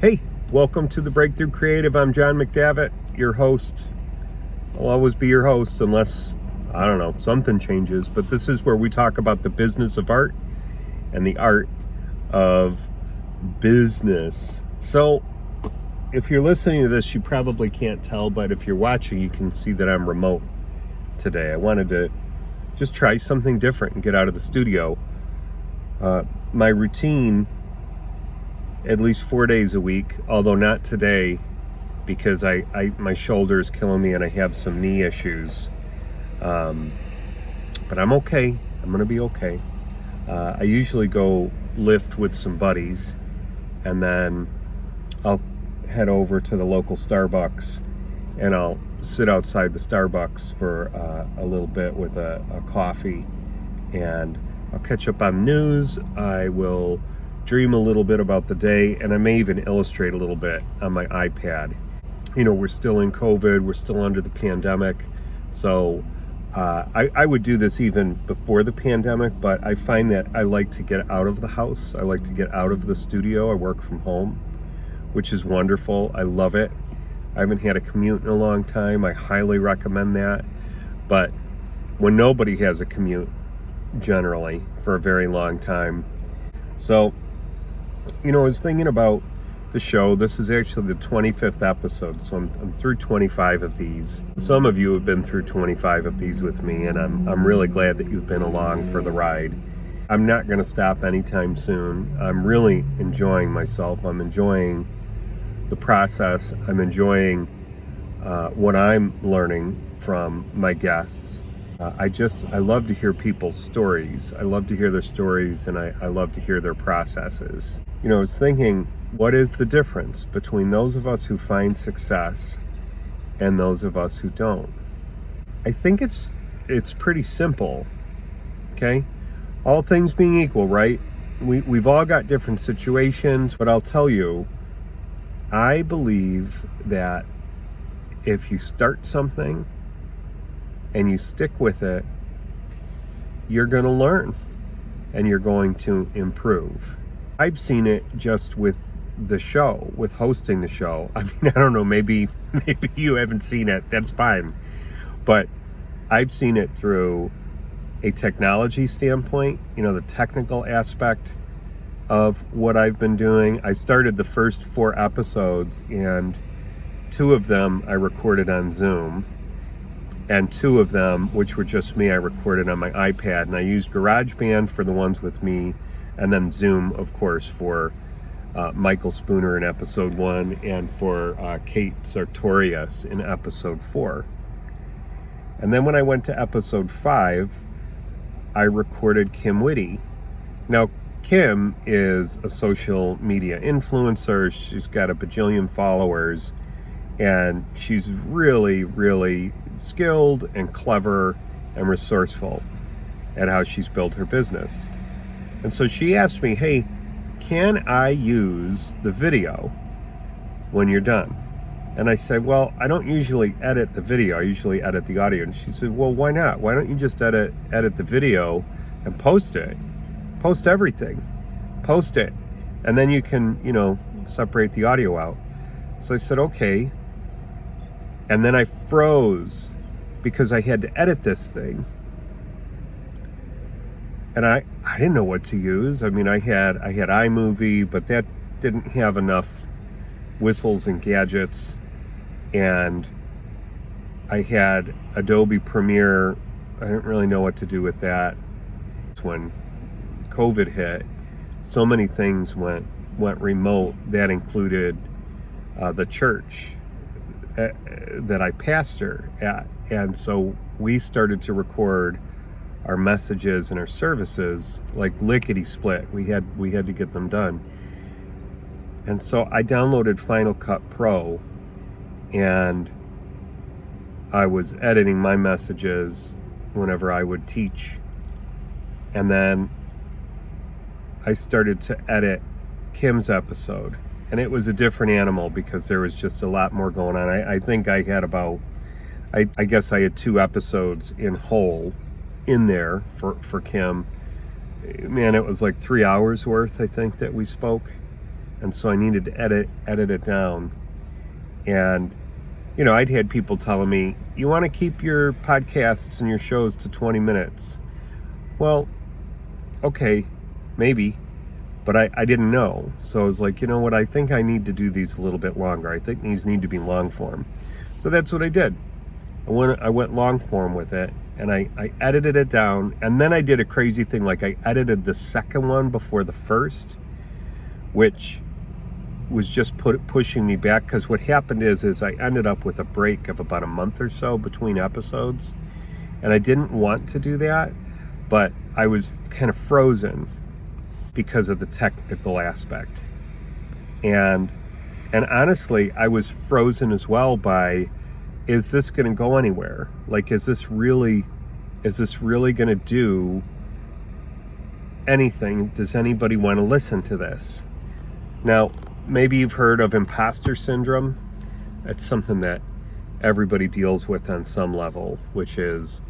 Hey, welcome to the Breakthrough Creative. I'm John McDavitt, your host. I'll always be your host unless, I don't know, something changes. But this is where we talk about the business of art and the art of business. So if you're listening to this, you probably can't tell, but if you're watching, you can see that I'm remote today. I wanted to just try something different and get out of the studio. My routine, at least 4 days a week, although not today because my shoulder is killing me and I have some knee issues. But I'm okay. I'm going to be okay. I usually go lift with some buddies and then I'll head over to the local Starbucks and I'll sit outside the Starbucks for a little bit with a coffee, and I'll catch up on news. I will dream a little bit about the day, and I may even illustrate a little bit on my iPad. You know, we're still in COVID, we're still under the pandemic, so I would do this even before the pandemic, but I find that I like to get out of the house. I like to get out of the studio. I work from home, which is wonderful. I love it. I haven't had a commute in a long time. I highly recommend that. But when nobody has a commute, generally, for a very long time. So, you know, I was thinking about the show. This is actually the 25th episode, so I'm through 25 of these. Some of you have been through 25 of these with me, and I'm really glad that you've been along for the ride. I'm not going to stop anytime soon. I'm really enjoying myself. I'm enjoying the process. I'm enjoying what I'm learning from my guests. I love to hear people's stories. I love to hear their stories, and I love to hear their processes. You know, I was thinking, what is the difference between those of us who find success and those of us who don't? I think it's pretty simple, okay? All things being equal, right? We've all got different situations, but I'll tell you, I believe that if you start something and you stick with it, you're going to learn and you're going to improve. I've seen it just with the show, with hosting the show. I mean, I don't know, maybe you haven't seen it, that's fine. But I've seen it through a technology standpoint, you know, the technical aspect of what I've been doing. I started the first 4 episodes, and 2 of them I recorded on Zoom, and 2 of them, which were just me, I recorded on my iPad, and I used GarageBand for the ones with me, and then Zoom, of course, for Michael Spooner in episode 1 and for Kate Sartorius in episode 4. And then when I went to episode 5, I recorded Kim Whitty. Now, Kim is a social media influencer. She's got a bajillion followers, and she's really, really skilled and clever and resourceful at how she's built her business. And so she asked me, hey, can I use the video when you're done? And I said, well, I don't usually edit the video. I usually edit the audio. And she said, well, why not? Why don't you just edit the video and post it? Post everything. Post it. And then you can, you know, separate the audio out. So I said, okay. And then I froze because I had to edit this thing. And I didn't know what to use. I mean, I had iMovie, but that didn't have enough whistles and gadgets. And I had Adobe Premiere. I didn't really know what to do with that. When COVID hit, so many things went remote. That included the church that I pastor at. And so we started to record our messages and our services like lickety split. We had to get them done. And so I downloaded Final Cut Pro, and I was editing my messages whenever I would teach. And then I started to edit Kim's episode, and it was a different animal because there was just a lot more going on. I think I had I guess I had 2 episodes in whole in there for Kim. Man, it was like 3 hours worth, I think, that we spoke. And so I needed to edit it down. And, I'd had people telling me, you want to keep your podcasts and your shows to 20 minutes. Well, okay, maybe, but I didn't know. So I was like, you know what, I think I need to do these a little bit longer. I think these need to be long form. So that's what I did. I went long form with it, and I edited it down, and then I did a crazy thing, like I edited the second one before the first, which was just pushing me back, because what happened is I ended up with a break of about a month or so between episodes, and I didn't want to do that, but I was kind of frozen because of the technical aspect. And honestly, I was frozen as well by, is this going to go anywhere? Like, is this really going to do anything? Does anybody want to listen to this? Now, maybe you've heard of imposter syndrome. It's something that everybody deals with on some level, which is,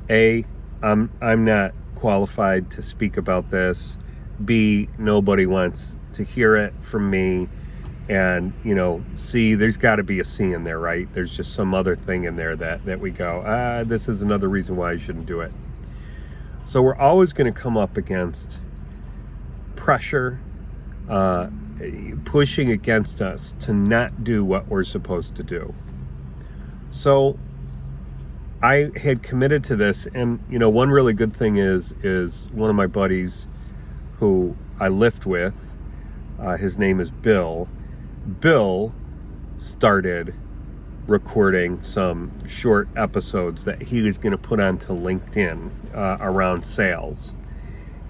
I'm not qualified to speak about this. B, nobody wants to hear it from me. And, C, there's got to be a C in there, right? There's just some other thing in there that we go, this is another reason why I shouldn't do it. So we're always going to come up against pressure, pushing against us to not do what we're supposed to do. So I had committed to this, and one really good thing is one of my buddies who I lift with, his name is Bill. Bill started recording some short episodes that he was going to put onto LinkedIn around sales.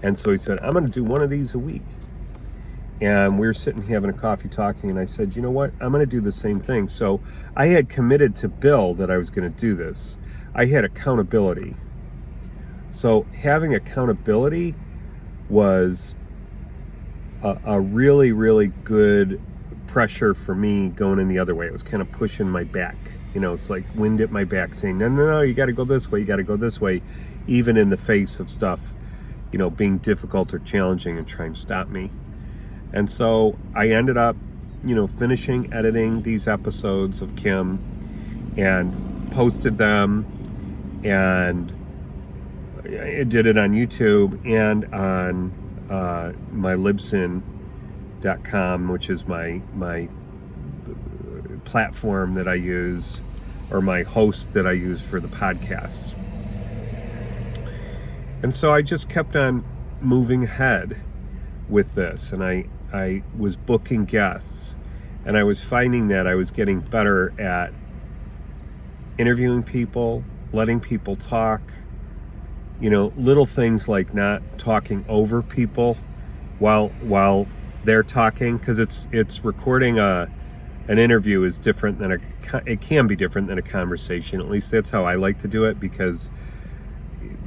And so he said, I'm going to do one of these a week. And we were sitting having a coffee talking, and I said, you know what, I'm going to do the same thing. So I had committed to Bill that I was going to do this. I had accountability. So having accountability was a really, really good pressure for me going in the other way. It was kind of pushing my back. It's like wind at my back saying, no, you got to go this way, you got to go this way, even in the face of stuff, being difficult or challenging and trying to stop me. And so I ended up, finishing editing these episodes of Kim and posted them, and I did it on YouTube and on my Libsyn.com, which is my platform that I use, or my host that I use for the podcast. And so I just kept on moving ahead with this, and I was booking guests, and I was finding that I was getting better at interviewing people, letting people talk, little things like not talking over people while they're talking, because it's recording an interview is different than it can be different than a conversation. At least that's how I like to do it, because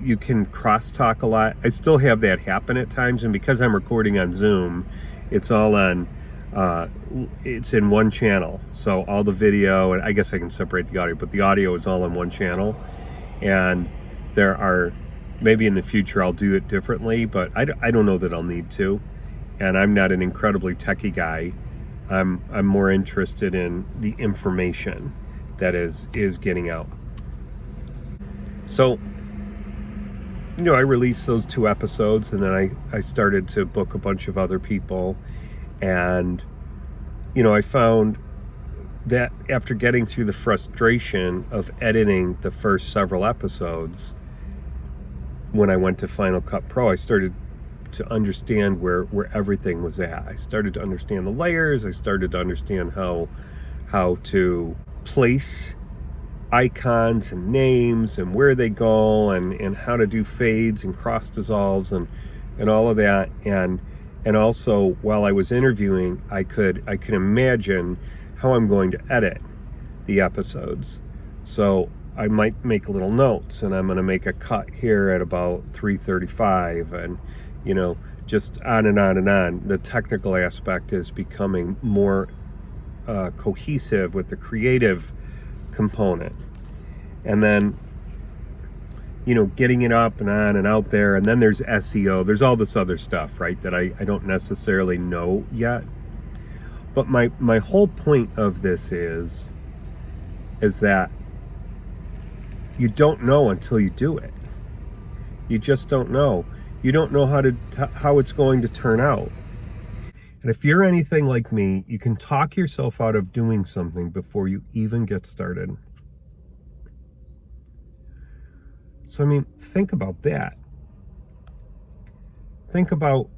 you can crosstalk a lot. I still have that happen at times, and because I'm recording on Zoom, it's all on it's in one channel, so all the video, and I guess I can separate the audio, but the audio is all in one channel. And there are, maybe in the future I'll do it differently, but I don't know that I'll need to. And I'm not an incredibly techie guy. I'm more interested in the information that is getting out. So I released those 2 episodes, and then I started to book a bunch of other people. And I found that after getting through the frustration of editing the first several episodes, when I went to Final Cut Pro, I started to understand where everything was at. I started to understand the layers. I started to understand how to place icons and names and where they go, and how to do fades and cross dissolves and all of that. And also, while I was interviewing, I could imagine how I'm going to edit the episodes. So I might make little notes, and I'm going to make a cut here at about 3:35, and just on and on and on. The technical aspect is becoming more cohesive with the creative component, and then getting it up and on and out there. And then there's SEO, there's all this other stuff, right, that I don't necessarily know yet. But my whole point of this is that you don't know until you do it. You just don't know. You don't know how it's going to turn out. And if you're anything like me, you can talk yourself out of doing something before you even get started. So, I mean, think about that. Think about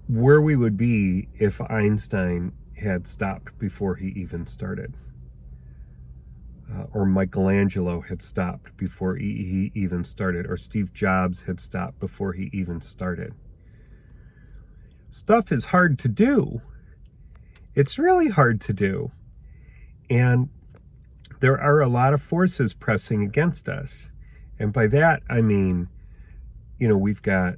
where we would be if Einstein had stopped before he even started. Or Michelangelo had stopped before he even started. Or Steve Jobs had stopped before he even started. Stuff is hard to do. It's really hard to do. And there are a lot of forces pressing against us. And by that, I mean, we've got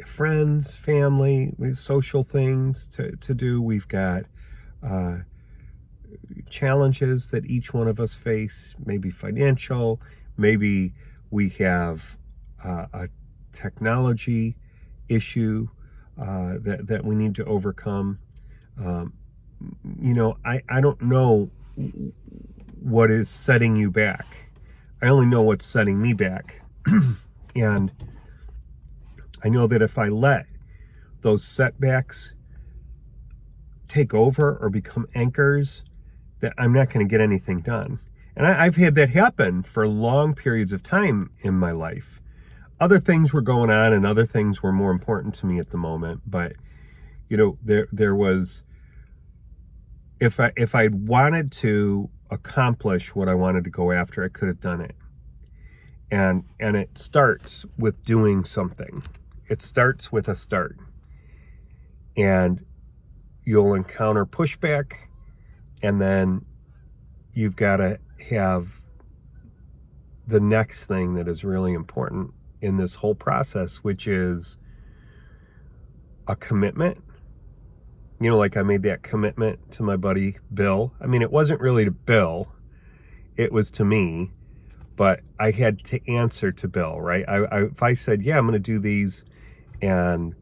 friends, family, we have social things to do. We've got challenges that each one of us face, maybe financial, maybe we have a technology issue that we need to overcome. I don't know what is setting you back. I only know what's setting me back. And I know that if I let those setbacks take over or become anchors, that I'm not going to get anything done. And I've had that happen for long periods of time in my life. Other things were going on and other things were more important to me at the moment. But, there was, if I wanted to accomplish what I wanted to go after, I could have done it. And it starts with doing something. It starts with a start. And you'll encounter pushback, and then you've got to have the next thing that is really important in this whole process, which is a commitment. Like I made that commitment to my buddy Bill. I mean, it wasn't really to Bill, it was to me, but I had to answer to Bill, right? If I said, yeah, I'm going to do these, and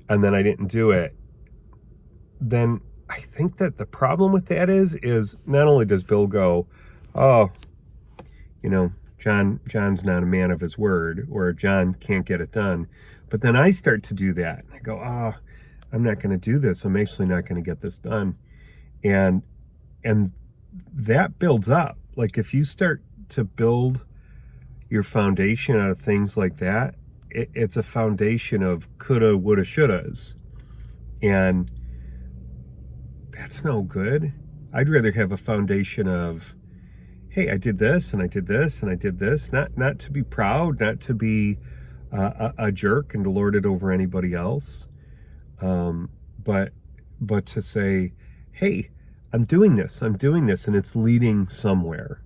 then I didn't do it, then I think that the problem with that is not only does Bill go, oh, John's not a man of his word, or John can't get it done, but then I start to do that. I go, I'm not going to do this. I'm actually not going to get this done. And that builds up. Like if you start to build your foundation out of things like that, it's a foundation of coulda, woulda, shouldas. And that's no good. I'd rather have a foundation of, hey, I did this and I did this and I did this. Not to be proud, not to be a jerk and to lord it over anybody else. But to say, hey, I'm doing this, and it's leading somewhere.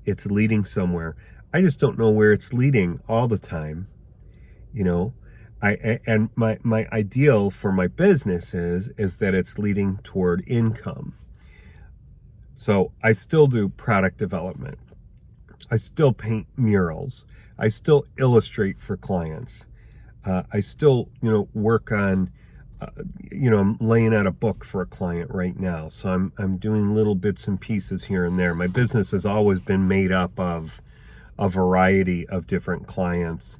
I just don't know where it's leading all the time. And my ideal for my business is that it's leading toward income. So I still do product development. I still paint murals. I still illustrate for clients. I still, work on, I'm laying out a book for a client right now. So I'm doing little bits and pieces here and there. My business has always been made up of a variety of different clients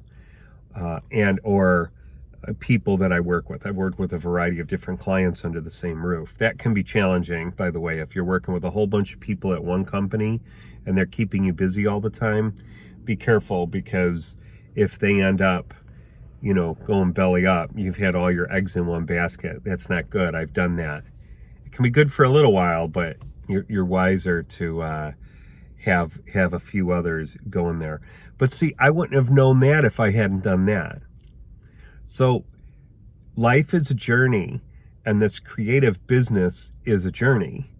and or people that I work with. I've worked with a variety of different clients under the same roof. That can be challenging, by the way, if you're working with a whole bunch of people at one company and they're keeping you busy all the time. Be careful, because if they end up, going belly up, you've had all your eggs in one basket. That's not good. I've done that. It can be good for a little while, but you're wiser to have a few others going there. But see, I wouldn't have known that if I hadn't done that. So life is a journey, and this creative business is a journey,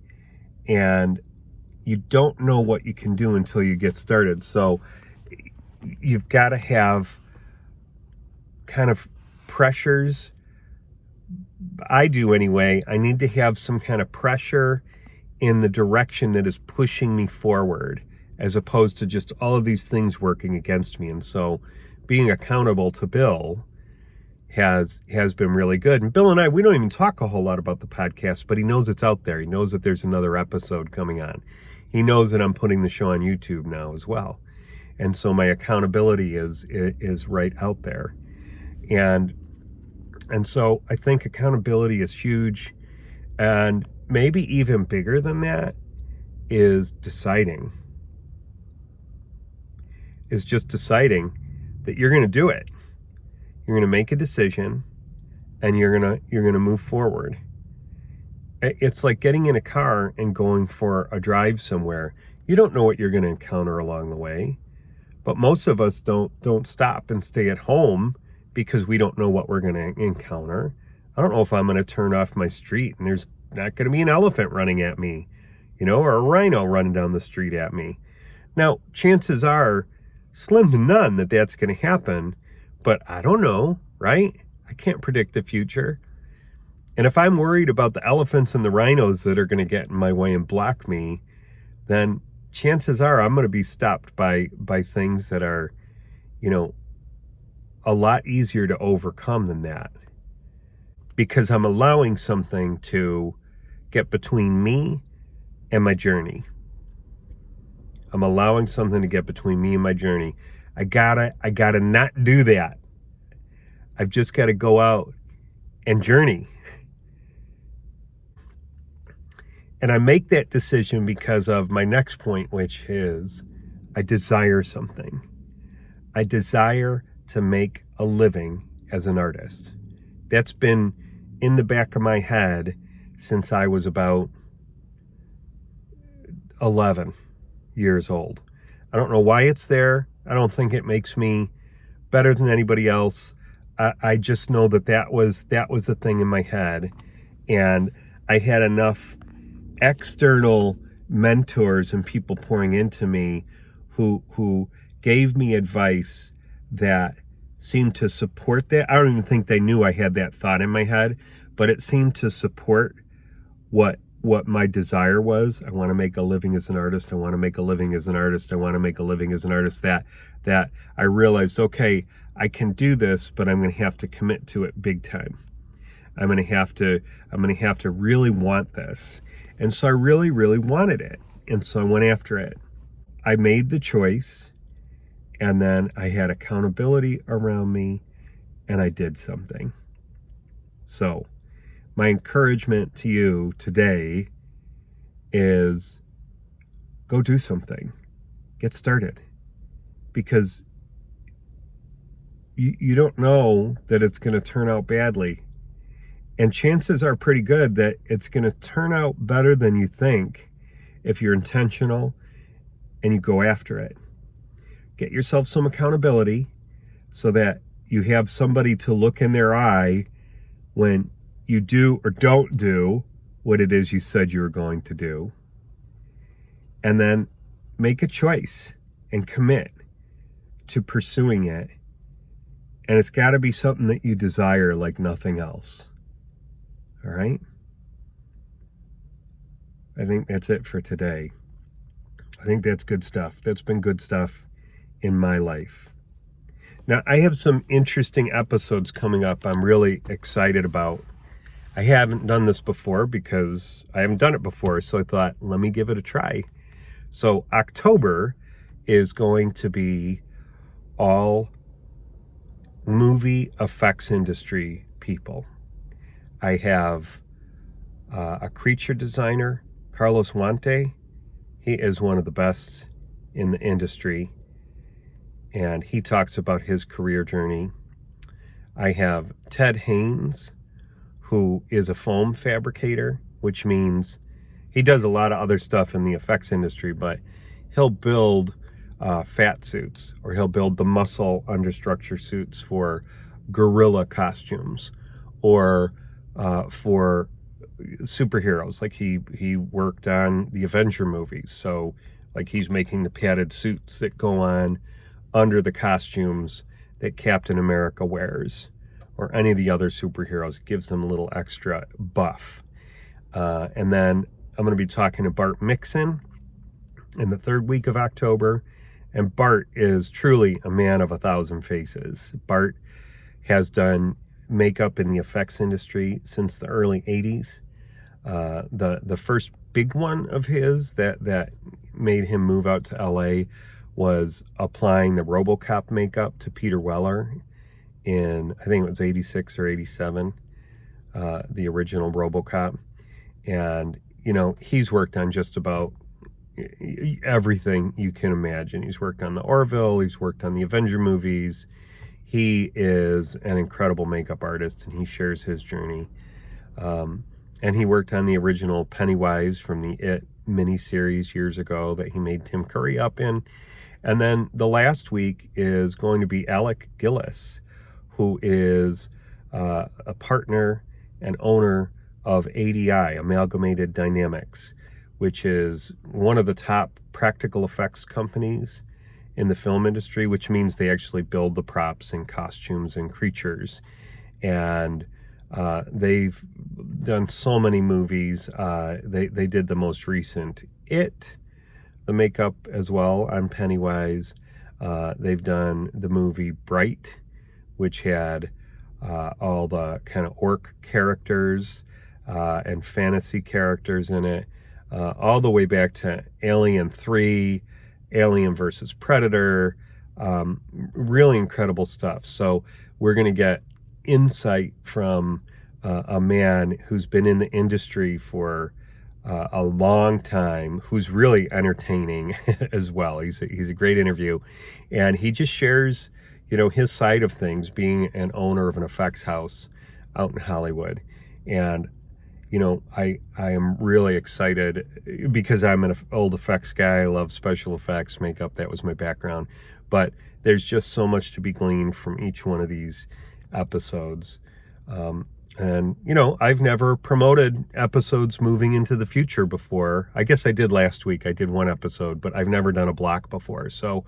and you don't know what you can do until you get started. So you've got to have kind of pressures. I do anyway. I need to have some kind of pressure in the direction that is pushing me forward, as opposed to just all of these things working against me. And so being accountable to Bill has been really good. And Bill and I, we don't even talk a whole lot about the podcast, but he knows it's out there. He knows that there's another episode coming on. He knows that I'm putting the show on YouTube now as well. And so my accountability is right out there. And so I think accountability is huge. And maybe even bigger than that is deciding. Is just deciding that you're going to do it. You're going to make a decision and you're going to move forward. It's like getting in a car and going for a drive somewhere. You don't know what you're going to encounter along the way. But most of us don't stop and stay at home because we don't know what we're going to encounter. I don't know if I'm going to turn off my street and there's not going to be an elephant running at me, or a rhino running down the street at me. Now, chances are slim to none that that's going to happen, but I don't know, right? I can't predict the future. And if I'm worried about the elephants and the rhinos that are going to get in my way and block me, then chances are I'm going to be stopped by things that are, a lot easier to overcome than that. Because I'm allowing something to get between me and my journey. I'm allowing something to get between me and my journey. I gotta not do that. I've just got to go out and journey. And I make that decision because of my next point, which is I desire something. I desire to make a living as an artist. That's been in the back of my head since I was about 11 years old. I don't know why it's there. I don't think it makes me better than anybody else. I just know that was the thing in my head. And I had enough external mentors and people pouring into me who gave me advice that seemed to support that. I don't even think they knew I had that thought in my head, but it seemed to support what my desire was. I want to make a living as an artist. I want to make a living as an artist. I want to make a living as an artist. That I realized, okay, I can do this, but I'm going to have to commit to it big time. I'm going to have to really want this. And so I really, really wanted it. And so I went after it. I made the choice, and then I had accountability around me, and I did something. So my encouragement to you today is go do something. Get started. Because you don't know that it's going to turn out badly. And chances are pretty good that it's going to turn out better than you think if you're intentional and you go after it. Get yourself some accountability so that you have somebody to look in their eye when you do or don't do what it is you said you were going to do. And then make a choice and commit to pursuing it. And it's got to be something that you desire like nothing else. All right? I think that's it for today. I think that's good stuff. That's been good stuff in my life. Now, I have some interesting episodes coming up I'm really excited about. I haven't done this before because I haven't done it before, so I thought, let me give it a try. So October is going to be all movie effects industry people. I have a creature designer, Carlos Huante. He is one of the best in the industry, and he talks about his career journey. I have Ted Haynes, who is a foam fabricator, which means he does a lot of other stuff in the effects industry, but he'll build fat suits, or he'll build the muscle understructure suits for gorilla costumes, or for superheroes. Like he worked on the Avenger movies, so like he's making the padded suits that go on under the costumes that Captain America wears, or any of the other superheroes. It gives them a little extra buff. And then I'm going to be talking to Bart Mixon in the third week of October. And Bart is truly a man of 1,000 faces. Bart has done makeup in the effects industry since the early 80s. The first big one of his that made him move out to LA was applying the RoboCop makeup to Peter Weller in, I think it was 86 or 87, the original RoboCop. And, he's worked on just about everything you can imagine. He's worked on the Orville, he's worked on the Avenger movies. He is an incredible makeup artist, and he shares his journey. And he worked on the original Pennywise from the It miniseries years ago that he made Tim Curry up in. And then the last week is going to be Alec Gillis, who is a partner and owner of ADI, Amalgamated Dynamics, which is one of the top practical effects companies in the film industry, which means they actually build the props and costumes and creatures. And they've done so many movies. They did the most recent It, the makeup as well on Pennywise. They've done the movie Bright, which had all the kind of orc characters and fantasy characters in it, all the way back to Alien 3, Alien versus Predator. Really incredible stuff. So we're going to get insight from a man who's been in the industry for a long time, who's really entertaining as well. He's a great interview, and he just shares, his side of things, being an owner of an effects house out in Hollywood. And I am really excited because I'm an old effects guy. I love special effects, makeup. That was my background. But there's just so much to be gleaned from each one of these episodes. And I've never promoted episodes moving into the future before. I guess I did last week. I did one episode, but I've never done a block before. So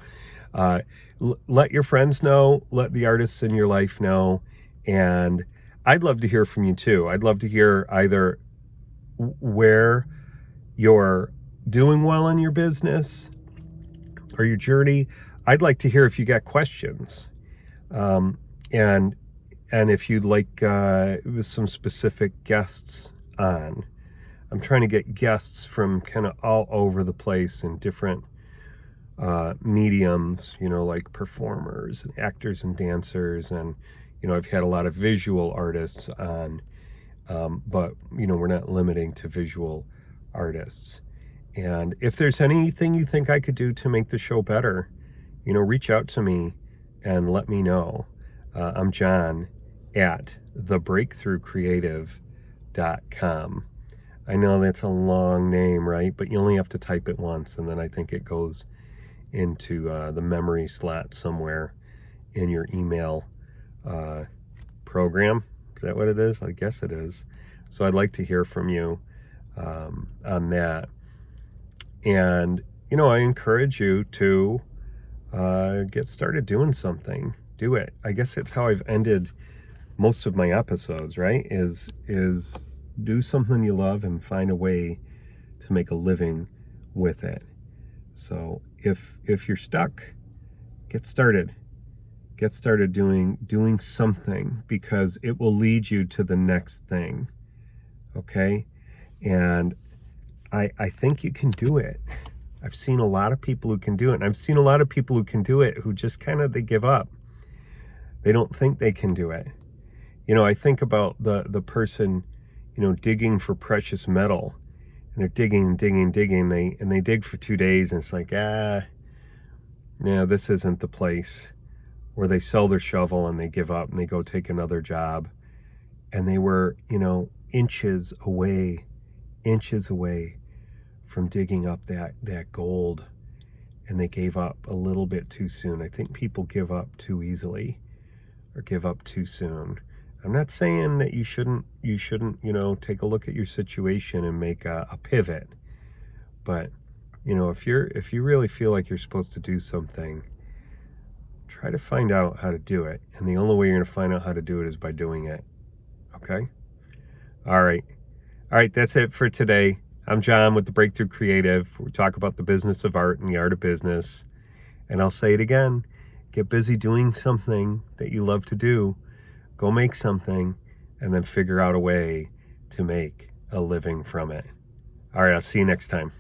let your friends know, let the artists in your life know, and I'd love to hear from you too. I'd love to hear either where you're doing well in your business or your journey. I'd like to hear if you got questions, and if you'd like some specific guests on. I'm trying to get guests from kind of all over the place in different mediums, like performers and actors and dancers. And, I've had a lot of visual artists on, but, we're not limiting to visual artists. And if there's anything you think I could do to make the show better, reach out to me and let me know. I'm John at thebreakthroughcreative.com. I know that's a long name, right? But you only have to type it once, and then I think it goes into the memory slot somewhere in your email program. Is that what it is? I guess it is. So I'd like to hear from you on that. And, I encourage you to get started doing something. Do it. I guess it's how I've ended most of my episodes, right? Is do something you love and find a way to make a living with it. So if you're stuck, get started. Get started doing something, because it will lead you to the next thing. Okay? And I think you can do it. I've seen a lot of people who can do it. And I've seen a lot of people who can do it who just they give up. They don't think they can do it. I think about the person, digging for precious metal, and they're digging, and they dig for 2 days, and it's like, this isn't the place. Or they sell their shovel and they give up and they go take another job. And they were, inches away from digging up that gold, and they gave up a little bit too soon. I think people give up too easily or give up too soon. I'm not saying that you shouldn't, take a look at your situation and make a pivot. But, if you really feel like you're supposed to do something, try to find out how to do it. And the only way you're going to find out how to do it is by doing it. Okay? All right, that's it for today. I'm John with The Breakthrough Creative. We talk about the business of art and the art of business. And I'll say it again. Get busy doing something that you love to do, Go make something and then figure out a way to make a living from it. All right, I'll see you next time.